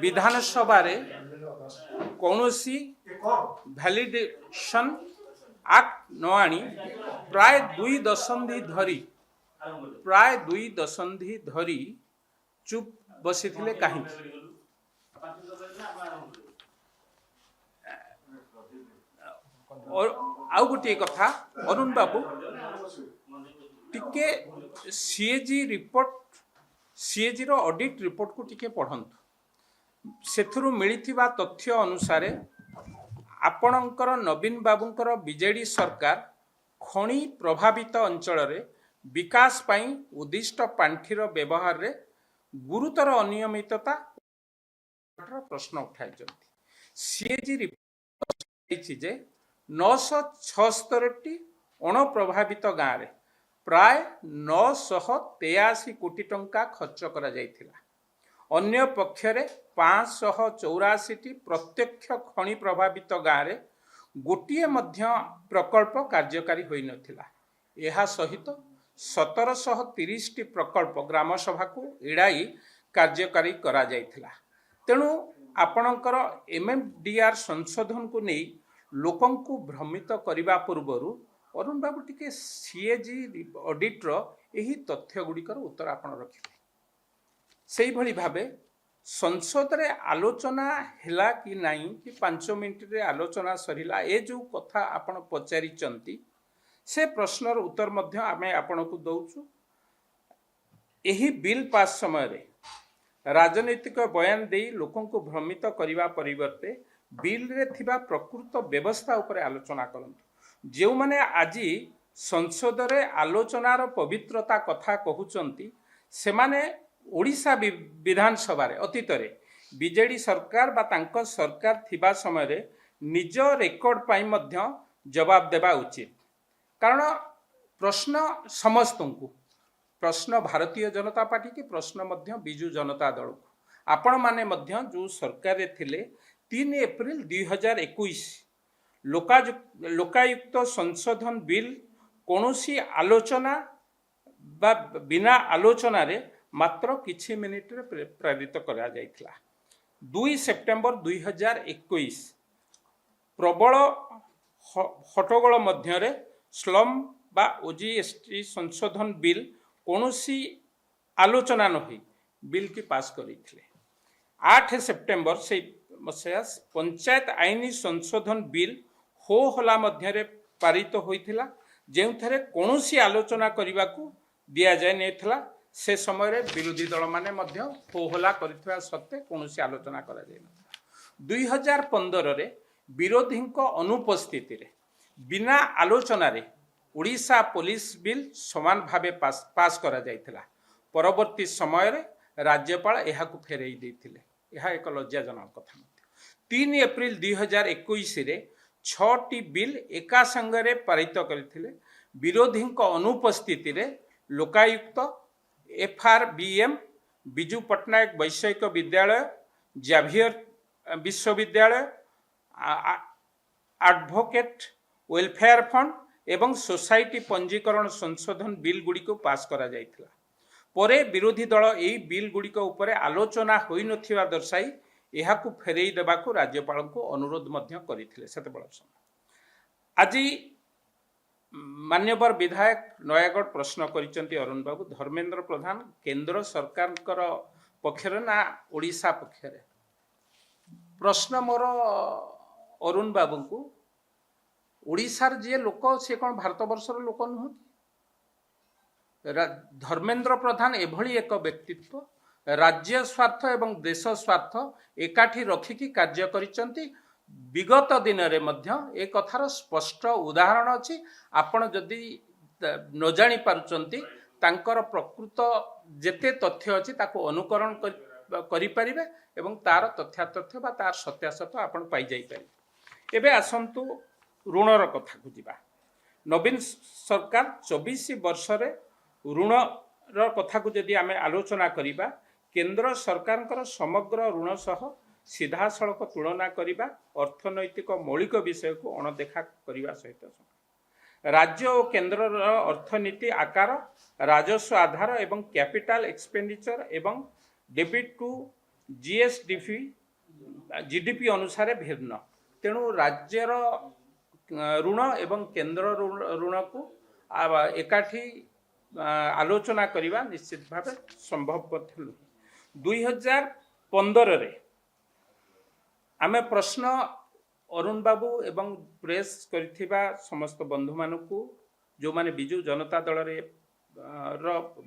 विधानसभा रे कौनसी भैलिडेशन एक्ट न आनी प्राय दुई दशंधि धरी चुप बसी कहीं और आउ गोटे कथा अरुण बाबू टिके सीएजी रिपोर्ट सीएजी रो ऑडिट रिपोर्ट को टिके पढ़ंतु सेथुरु मिलिथिबा तथ्य अनुसार आपणकर नवीन बाबूंकर बीजेडी सरकार खणी प्रभावित अंचल रे विकास पाई उद्दिष्ट पांठीर व्यवहार रे गुरुतर अनियमितता प्रश्न उठाई सीएजी रिपोर्ट जे 976 अणप्रभावित गाँव रे प्राय 983 कोटी टंका खर्च करा जायथिला। अन्य पक्षरे 584 प्रत्यक्ष खनि प्रभावित गाँव रे गोटिए मध्य प्रकल्प कार्यकारी होई नथिला। एहा सहित 1730 प्रकल्प ग्राम सभा को एड़ाई कार्यकारी करा जायथिला। तेणु आपणकर एमएमडीआर संशोधन को नहीं लोकं को भ्रमित करने पूर्वर अरुण बाबू टिके सीएजी ऑडिटर यही तथ्य गुड़िकर उत्तर आपण रखिले। से भली भावे संसद रे आलोचना हैला कि नहीं कि 5 मिनिट रे आलोचना सरिला ए जो कथा आपण पचारि चंती से प्रश्नर उत्तर मध्य आमे आपण को दउछु। यही बिल पास समय रे राजनीतिक बयान दे लोकं को भ्रमित करने परिवर्ते बिल रे थिबा प्रकृत व्यवस्था उपरे आलोचना करंतु। जो माने आज संसद रे आलोचनार पवित्रता कथा कहउचंती से माने ओडिशा विधानसभा रे अतीत रे बीजेडी सरकार बा तांको सरकार थिबा समय रे निज रेकर्ड पाई मध्य जवाब देबा उचित। कारण प्रश्न समस्तंकु प्रश्न भारतीय जनता पार्टी के प्रश्न मध्य बिजू जनता दल को आपण माने मध्य जो सरकार रे थिले 3 एप्रिल 2021 लोकायुक्त संशोधन बिल कौनसी आलोचना बा बिना आलोचना रे मात्र किछि मिनिट रे प्रेरित करा जायथिला। 2 सेप्टेम्बर 2021 प्रबल हटगोल मध्य रे स्लम बा ओजीएसटी संशोधन बिल कौनसी आलोचना न होई बिल की पास करिथिले। 8 सेप्टेम्बर से मसिया पंचायत आईन संशोधन बिल हो हला मध्य पारित होइथिला जेउथरे कौनसी आलोचना करने को दिया जाय नेथिला। से समय रे विरोधी दल माने मध्य हो हला करिथवा सत्ते कौनसी आलोचना करा जाय नथिला। 2015 रे विरोधी अनुपस्थिति रे बिना आलोचना रे ओडिशा पुलिस बिल समान भावे पास करा जायथिला। परवर्ती समय रे राज्यपाल एहाकु फेरई देथिले। यह एक लज्जाजनक कथा। 3 एप्रिल 2021 रे 6टी बिल एका संगरे पारित करथिले। विरोधी अनुपस्थिति रे लोकायुक्त एफआरबीएम बिजू पटनायक वैषयिक विद्यालय जाभियर विश्वविद्यालय एडवोकेट वेलफेयर फंड एवं सोसाइटी पंजीकरण संशोधन बिल गुड़ी को पास करा जायथिला। परे विरोधी दल यही बिल गुड़िक उपरे आलोचना होई नथिबा दर्शाई एहाकु फेरई देबाकू राज्यपाल को अनुरोध मध्य करिथिले। सेतेबेला समय आज मान्यवर विधायक नयागढ़ प्रश्न करिसंती अरुण बाबू धर्मेंद्र प्रधान केंद्र सरकार पक्षरे ना ओडिशा पक्षरे प्रश्न मोर अरुण बाबू को ओडिशार जे लोक से कौन भारत वर्षर लोक नुह धर्मेंद्र प्रधान एभली एक व्यक्तित्व राज्य स्वार्थ एवं देश स्वार्थ एकाठी रखिकी कार्य करिसंती। विगत दिन रे मध्य ए कथार स्पष्ट उदाहरण अछि। आपण जदि न जानि पारुचंती तांकर प्रकृत जेते तथ्य अछि ताको अनुकरण करि परिबे एवं तार तथ्यातथ्य बा तार सत्यासत्य आपण पाई जाई परिबे। एबे आसंतु ऋणर कथा को जिबा। नवीन सरकार 24 वर्ष रे ऋणर कथा को जदि आमे आलोचना करिबा केंद्र सरकार समग्र ऋण सह सीधा सड़क तुलना करिबा अर्थनैतिक मौलिक विषय को अणदेखा करिबा सहित राज्य और केंद्र अर्थनीति आकार राजस्व आधार एवं कैपिटल एक्सपेंडिचर एवं डेबिट टू जीएसडीपी जीडीपी अनुसार भिन्न तेणु राज्यर ऋण एवं केंद्र ऋण को एकाठी आलोचना करने निश्चित भाव संभवपथ नुहे 2015 आमे प्रश्न अरुण बाबू एवं प्रेस करथिबा समस्त बंधु मानकू जो माने बिजु जनता दल रे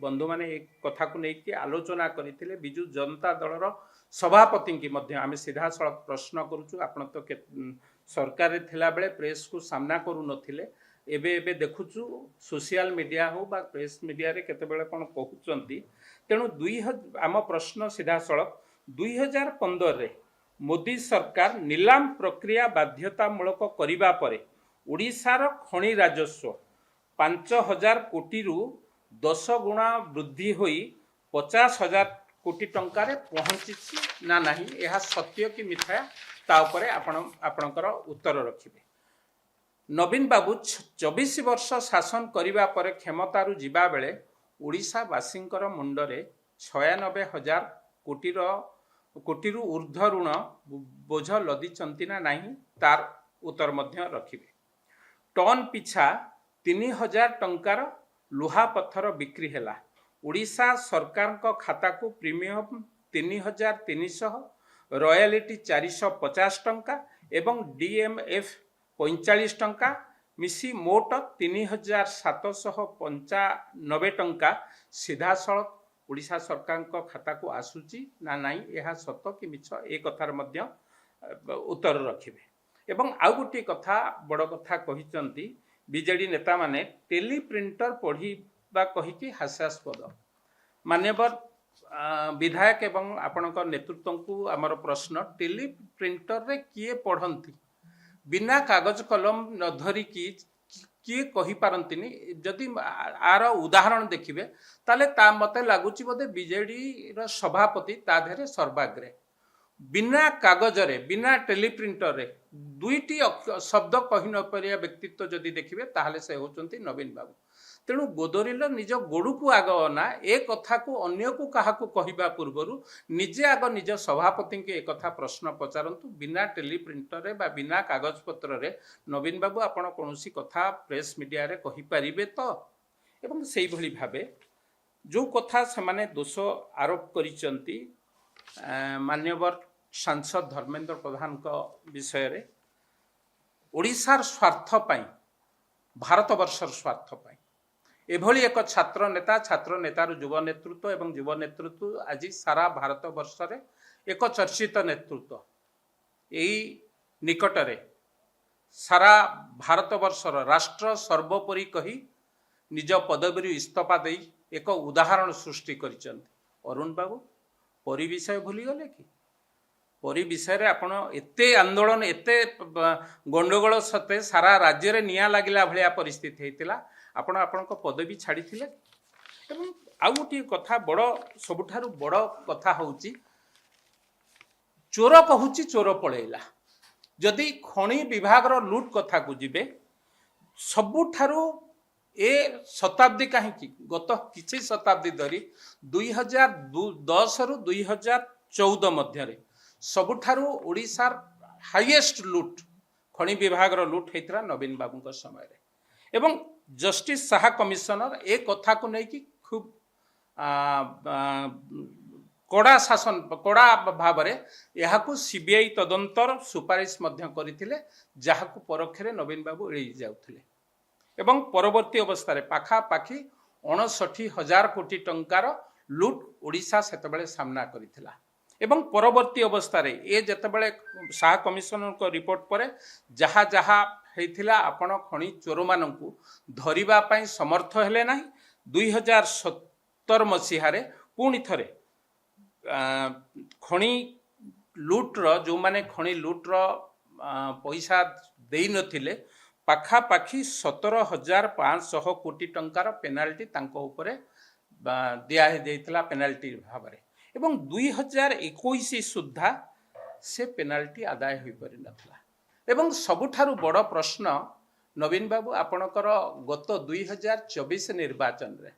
बंधु माने एक कथा को लेकिन आलोचना करथिले बिजु जनता दल रो सभापति की मध्य आमे सीधा सड़क प्रश्न करूछु आपण तो सरकार रे थिला बेले प्रेस को सामना करू नथिले एबे एबे देखुछु सोशल मीडिया हो बा प्रेस मीडिया रे केते बेले कोन कहउचंती तेणु आम प्रश्न सीधा सड़क 2015 रे मोदी सरकार नीलाम प्रक्रिया बाध्यतामूलक करिबा परे ओडिशार खनि राजस्व 5,000 कोटी रु 10 गुणा वृद्धि होई 50,000 कोटी टंकार पहुंची ना नहीं यह सत्य कि मिथ्या ता उपरे आपणकर उत्तर रखिबे। नवीन बाबू 24 वर्ष शासन करिबा परे क्षमतारु जिबा बेले ओडिशावासींकर मुंडरे 96,000 कोटी ऊर्ध्व ऋण बोझ लदी ना नहीं तार उत्तर मध्य रखिबे। टन पिछा 3,000 टंकार लुहा पत्थर बिक्री हैला ओडिशा सरकार को खाता को प्रीमियम 3,300 रॉयल्टी 450 टंका एवं डीएमएफ 45 टंका मिसी मोट 3,795 टंका सीधा सड़क ओडिशा सरकार को खाता को आसूची ना नहीं यह सत कि मिछ ए कथार मध्य उत्तर रखिबे। एवं आउ गोटे कथा बड़ कथा कहिचंती बीजेडी नेता माने टेली प्रिंटर पढ़ीबा कहिकी हास्यास्पद मान्यवर विधायक एवं आपणक नेतृत्व को आमर प्रश्न टेली प्रिंटर रे किए पढ़ंती बिना कागज कलम न धरिकी किए कही पारंतिनी जदि आर उदाहरण देखिबे ताले ता मते लागुची बोधे बीजेडी रो सभापति ता धेरे सर्वाग्रे बिना कागज रे बिना टेली प्रिंटर रे दुईटी शब्द कहि न परिया व्यक्तित्व जदि देखिबे ताहले से होचंती नवीन बाबू। तेणु गोदरिल निज गोड़ू को आग ना ए कथा को अन्य को कहा को कहिबा पूर्वरु निजे आग निज सभापति के एक कथा प्रश्न पचारंतु बिना टेली प्रिंटर रे बा बिना कागज पत्र रे नवीन बाबू आपण कोनोसी कथा प्रेस मीडिया रे कहि परिबे तो एवं सेही भली भाबे जो कथा से माने दोष आरोप करिसंती मान्यवर सांसद धर्मेंद्र प्रधान का विषय रे ओडिशार स्वार्थ पाई भारत वर्षर स्वार्थ पाई एभली एक छात्र नेतार युव नेतृत्व एवं युव नेतृत्व आज सारा भारत वर्ष रे एक चर्चित नेतृत्व यही निकटरे सारा भारत वर्षर राष्ट्र सर्वोपरि कही निज पदवी इस्तीफा दे एक उदाहरण सृष्टि करिसंती। अरुण बाबू परी विषय भूली गले कि परी विषय रे आपण एते आंदोलन एते गंडगोल सते सारा राज्य रे निया लागिला भलिया परिस्थिति हेतिला आपण आपनक पदवी छाड़ी थिले। एवं आउ गोटे कथा बड़ सबुठारु बड़ कथा होउची चोर कहूची चोर पळेला जदि खनि विभाग रो लूट कथा को जिबे सबुठारु ए शताब्दी कहीं गत किछि शताब्दी धरी 2010 रु 2014 मध्य सबुठारु ओडिशार हाईएस्ट लूट खनि विभाग रो लूट हेतरा नवीन बाबू समय रे एवं जस्टिस शाह कमिशनर ए कथा को नहीं खूब कड़ा शासन कड़ा भाव में यह सीबीआई तदंतर सुपारिश करथिले जहाकू परोक्षरे नवीन बाबू एड़ी जाउथिले एवं परवर्ती अवस्था पाखापाखि 59,000 कोटी टंकार लूट ओडिशा सेतबेले सामना करिथिला एवं परवर्ती अवस्था ये जेतेबेले शाह कमिशनर को रिपोर्ट पर जहा जहा हेतिला आपण खनि चोर मानकू धरिबा पई समर्थ हेले नाही 2017 मसीह रे पुणी थरे खनि लूट्र जो माने खनि लूट्र पैसा देई नथिले पाखापाखि 17,500 कोटी टंकार पेनाल्टी तांको उपरे दिया देइतला पेनाल्टी भाव में एवं 2021 सुद्धा से पेनाल्टी आदाय होई परि नथला एवं सबुठारु बड़ प्रश्न नवीन बाबू आपणकर गत 2024 निर्वाचन रे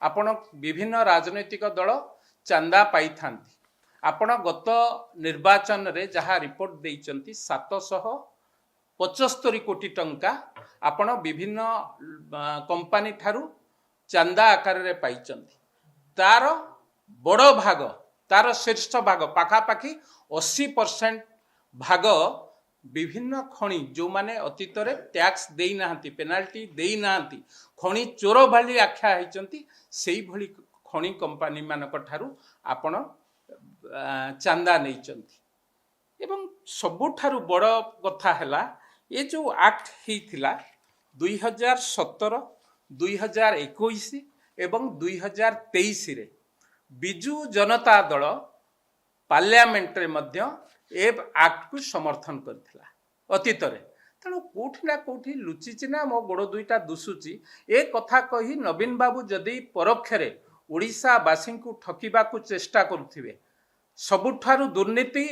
आपण विभिन्न राजनैतिक दल चांदा पाई थांती आपण गत निर्वाचन रे जहाँ रिपोर्ट देइचंती 775 कोटी टंका आपण विभिन्न कंपनी ठारू चंदा आकार रे पाइचंती तार बड़ भाग तार शीर्ष भाग पाखापाखि 80% भाग विभिन्न खणी जो माने अतीत रे टैक्स देई नाहंती पेनाल्टी देई नाहंती खणी चोर भाली आख्या होइचंती सेही भली खणी कंपनी मानक ठारू आपण चंदा नहींचंती एवं सबुठारू बड़ कथा हैला ये जो एक्ट हेइथिला 2017 2021 एवं 2023 रे बिजू जनता दल पार्लियामेंट रे मध्य ए एक्ट को समर्थन करथिला अतीत रे तेणु कोठी ना कोठी लुचिची ना मो गोड़ दुईटा दुसुची ए कथा कही नवीन बाबू जदि परोक्षरे ओडिशा वासी को ठकिबा को चेष्टा करुथिबे सबुठारू दुर्नीति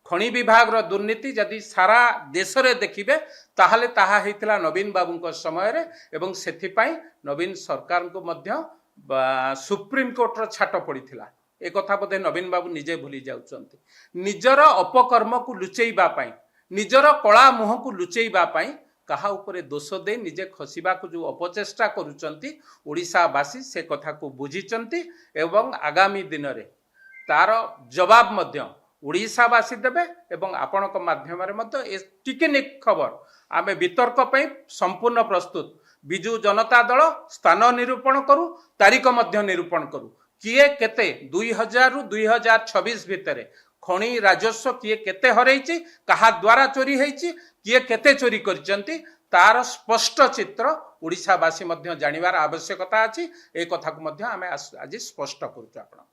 खनि विभाग रो दुर्नीति जदि सारा देश रे देखिबे ताहले ताहा हेतिला नवीन बाबू समय रे एवं सेथि पई नवीन सरकार को मध्य सुप्रीम कोर्ट रो छाट पड़ीथिला ए कथा बोधे नवीन बाबू निजे भूली जाउचंती निजर अपकर्म को लुचेइबा पई निजर कला मुह को लुचेइबा पई कहा उपरे दोष दे निजे खसिबा को जो अपचेष्टा करूचंती ओडिशावासी से कथा को बुझीचंती एवं आगामी दिन रे तार जवाब मध्य ओडिशावासी देबे एवं आपणक माध्यम रे मध्य ए टिकेनिक खबर आमे वितर्क पई संपूर्ण प्रस्तुत बिजू जनता दल स्थान निरूपण करू तारीख मध्य निरूपण करू किए केते 2000 रु 2026 भितरे खणी राजस्व किए केते हरैछि कहा द्वारा चोरी हैछि किए केते चोरी करचंती तार स्पष्ट चित्र ओडिशावासी मध्य जानिबार आवश्यकता अछि ए कथा को मध्य आमे आज स्पष्ट करूछु आपण।